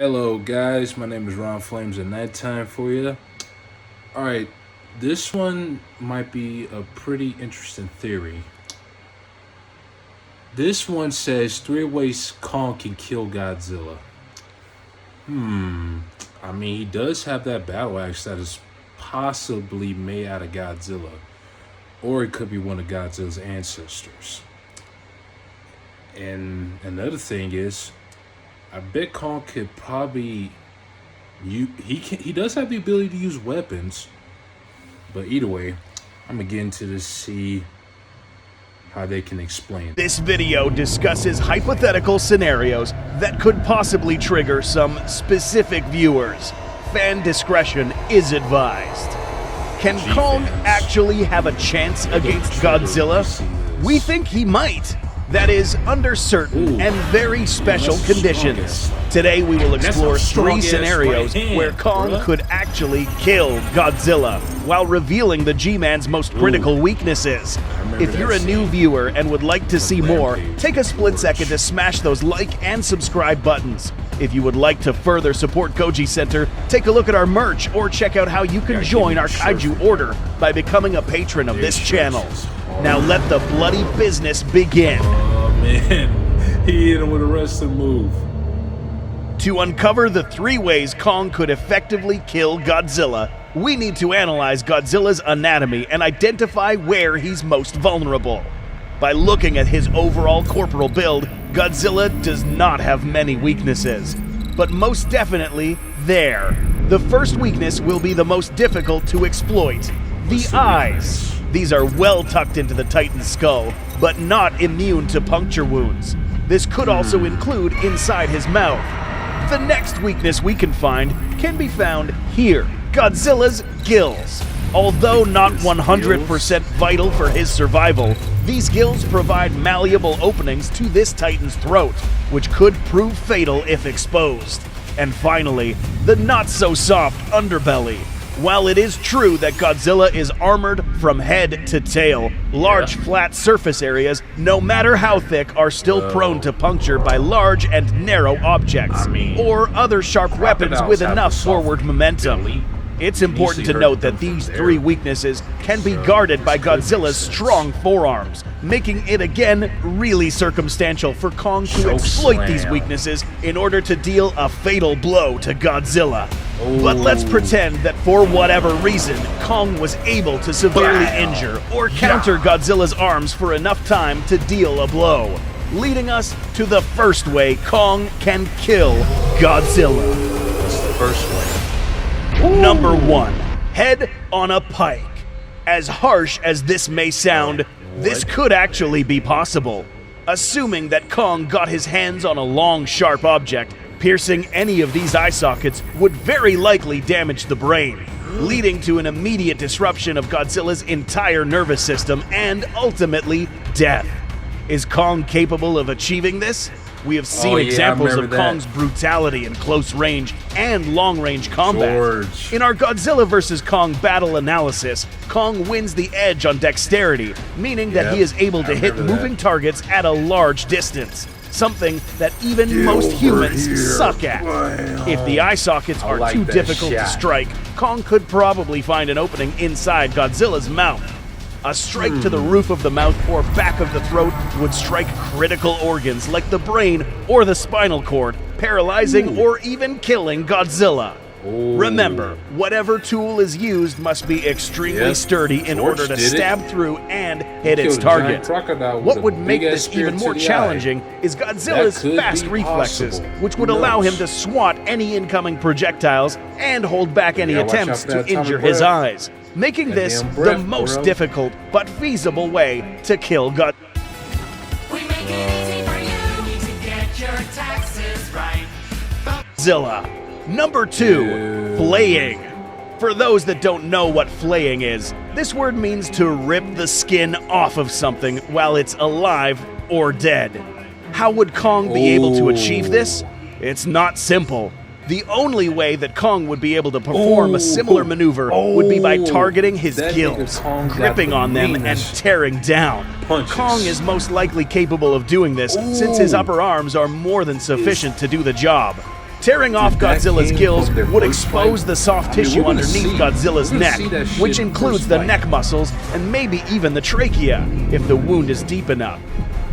Hello, guys. My name is Ron Flames at Nighttime for you. All right, this one might be a pretty interesting theory. This one says three ways Kong can kill Godzilla. I mean, he does have that battle axe that is possibly made out of Godzilla, or it could be one of Godzilla's ancestors. And another thing is, I bet Kong could probably he does have the ability to use weapons, but either way, I'm gonna get into this see how they can explain. This video discusses hypothetical scenarios that could possibly trigger some specific viewers. Fan discretion is advised. Can Kong actually have a chance against Godzilla? We think he might. That is, under certain and very special conditions. Today we will explore three scenarios where Kong could actually kill Godzilla, while revealing the G-Man's most critical weaknesses. If you're a new viewer and would like to see more, take a split second to smash those like and subscribe buttons. If you would like to further support Goji Center, take a look at our merch or check out how you can join our Kaiju Order by becoming a patron of this channel. Now let the bloody business begin. Oh man, he hit him with a wrestling move. To uncover the three ways Kong could effectively kill Godzilla, we need to analyze Godzilla's anatomy and identify where he's most vulnerable. By looking at his overall corporal build, Godzilla does not have many weaknesses, but most definitely there. The first weakness will be the most difficult to exploit: the eyes. These are well tucked into the Titan's skull, but not immune to puncture wounds. This could also include inside his mouth. The next weakness we can find can be found here: Godzilla's gills. Although not 100% vital for his survival, these gills provide malleable openings to this Titan's throat, which could prove fatal if exposed. And finally, the not-so-soft underbelly. While it is true that Godzilla is armored from head to tail, large flat surface areas, no matter how thick, are still prone to puncture by large and narrow objects, or other sharp weapons with enough forward momentum. It's important to note that these three weaknesses can be guarded by Godzilla's strong forearms, making it again really circumstantial for Kong to exploit these weaknesses in order to deal a fatal blow to Godzilla. But let's pretend that for whatever reason, Kong was able to severely injure or counter Godzilla's arms for enough time to deal a blow, leading us to the first way Kong can kill Godzilla. That's the first one. Number 1. Head on a pike. As harsh as this may sound, this could actually be possible. Assuming that Kong got his hands on a long, sharp object, piercing any of these eye sockets would very likely damage the brain, leading to an immediate disruption of Godzilla's entire nervous system and ultimately death. Is Kong capable of achieving this? We have seen examples of Kong's brutality in close range and long range combat. In our Godzilla vs. Kong battle analysis, Kong wins the edge on dexterity, meaning that he is able to hit moving targets at a large distance, something that even most humans suck at. If the eye sockets are too difficult to strike, Kong could probably find an opening inside Godzilla's mouth. A strike to the roof of the mouth or back of the throat would strike critical organs like the brain or the spinal cord, paralyzing or even killing Godzilla. Remember, whatever tool is used must be extremely sturdy in order to stab through and hit its target. What would make this even more challenging is Godzilla's fast reflexes, which would allow him to swat any incoming projectiles and hold back any attempts to injure his eyes, making this the most difficult but feasible way to kill Godzilla. We make it easy for you to get your taxes right. Godzilla. Number 2, flaying. For those that don't know what flaying is, this word means to rip the skin off of something while it's alive or dead. How would Kong be able to achieve this? It's not simple. The only way that Kong would be able to perform a similar maneuver would be by targeting his gills, gripping on them, and tearing down. Kong is most likely capable of doing this since his upper arms are more than sufficient to do the job. Tearing off that Godzilla's came gills from their would first expose fight? the soft I mean, tissue we're gonna underneath see. Godzilla's We're gonna neck, see that shit which in the includes first the fight. neck muscles and maybe even the trachea, if the wound is deep enough.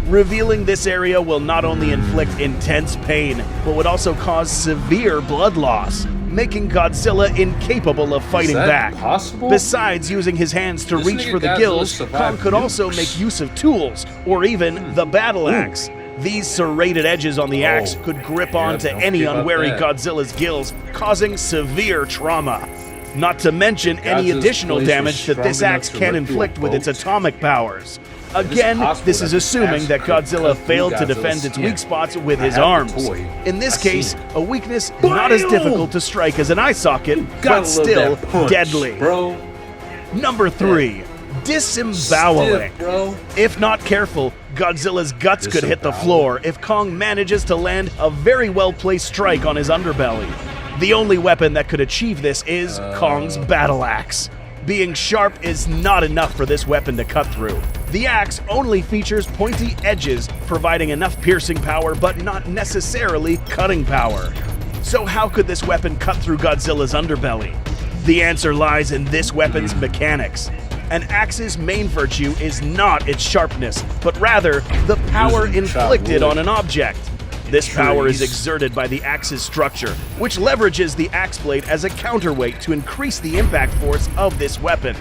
Revealing this area will not only inflict intense pain, but would also cause severe blood loss, making Godzilla incapable of fighting that back. possible? Besides using his hands to This reach nigga for the Godzilla gills, survived Kong could also nukes. make use of tools, or even the battle axe. These serrated edges on the axe Oh, could grip yeah, onto don't any forget about unwary that. Godzilla's gills, causing severe trauma. Not to mention any Godzilla's additional blades were damage that this strong axe enough to can rip through a inflict with its boat. atomic powers. Again, possible this that is this assuming axe that could Godzilla cut failed to through defend Godzilla's its skin. weak spots with I his have the arms. toy. In this I seen case, it. a weakness not as Bam! difficult to strike as an eye socket, Gotta but love still that punch, deadly. bro. Number 3, disemboweling. Stiff, bro. If not careful, Godzilla's guts could hit the Disembowel. floor if Kong manages to land a very well-placed strike on his underbelly. The only weapon that could achieve this is Kong's battle axe. Being sharp is not enough for this weapon to cut through. The axe only features pointy edges, providing enough piercing power but not necessarily cutting power. So how could this weapon cut through Godzilla's underbelly? The answer lies in this weapon's mechanics. An axe's main virtue is not its sharpness, but rather the power Using chopped inflicted wood. on an object. This power is Trees. exerted by the axe's structure, which leverages the axe blade as a counterweight to increase the impact force of this weapon.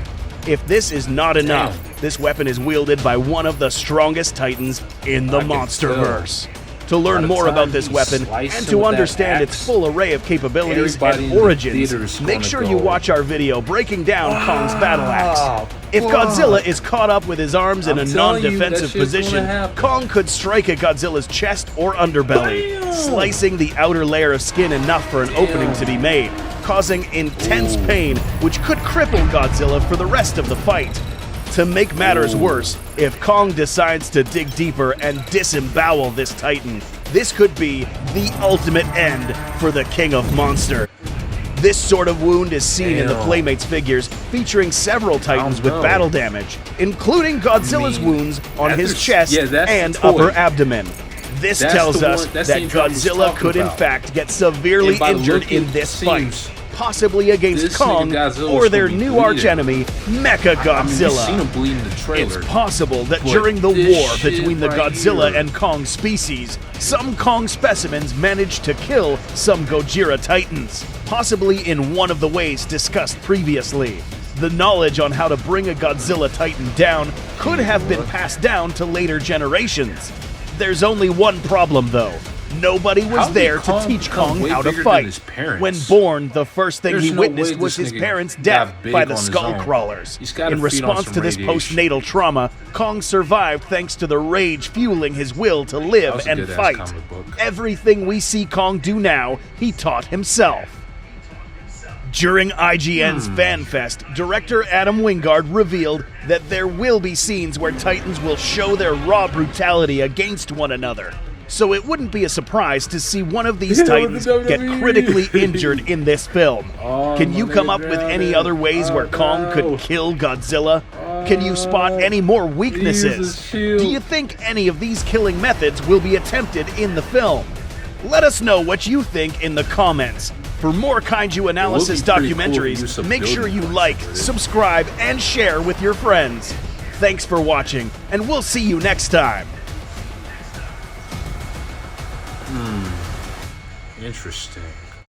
If this is not enough, this weapon is wielded by one of the strongest titans in the I can Monsterverse. To learn By the more about time this he weapon sliced and him to with that understand its axe, full array of capabilities everybody and in the origins, theater's make gonna sure you go, watch our video breaking down Kong's battle axe. If fuck. Godzilla is caught up with his arms in I'm a telling you, non-defensive that shit's gonna position, happen. Kong could strike at Godzilla's chest or underbelly, Bam! slicing the outer layer of skin enough for an opening to be made, causing intense pain which could cripple Godzilla for the rest of the fight. To make matters worse, if Kong decides to dig deeper and disembowel this titan, this could be the ultimate end for the King of Monster. This sort of wound is seen in the Damn. Playmates figures, featuring several titans with know. battle damage, including Godzilla's wounds on his that's- chest yeah, that's and the toy. upper abdomen. This That's tells the us one- that's that the intro I was Godzilla talking could in about. fact get severely And by injured looking, in this it fight, seems possibly against this nigga Kong Godzilla's or their gonna be new bleeding. archenemy, Mecha I mean, you've Godzilla. seen him bleed in the trailer. It's possible that But during the this war shit between the right Godzilla here- and Kong species, some Kong specimens managed to kill some Gojira titans, possibly in one of the ways discussed previously. The knowledge on how to bring a Godzilla titan down could have been passed down to later generations. There's only one problem though. Nobody was How did there to Kong teach become Kong way how to bigger than fight. his parents? When born, the first thing There's he no witnessed way was this his nigga parents' got death big by the on his skull own. crawlers. He's gotta In feed on response some to this radiation. postnatal trauma, Kong survived thanks to the rage fueling his will to live was a and good-ass fight. comic book. Everything we see Kong do now, he taught himself. During IGN's FanFest, director Adam Wingard revealed that there will be scenes where Titans will show their raw brutality against one another. So it wouldn't be a surprise to see one of these Yeah, Titans the get WWE. critically injured in this film. Oh, Can you my come nigga up with any drowning. other ways where Oh, Kong no. could kill Godzilla? Can you spot any more weaknesses? Jesus, shield. Do you think any of these killing methods will be attempted in the film? Let us know what you think in the comments. For more Kaiju analysis It would be pretty cool to documentaries, use some make sure you building like, blocks for it. subscribe, and share with your friends. Thanks for watching, and we'll see you next time. Interesting.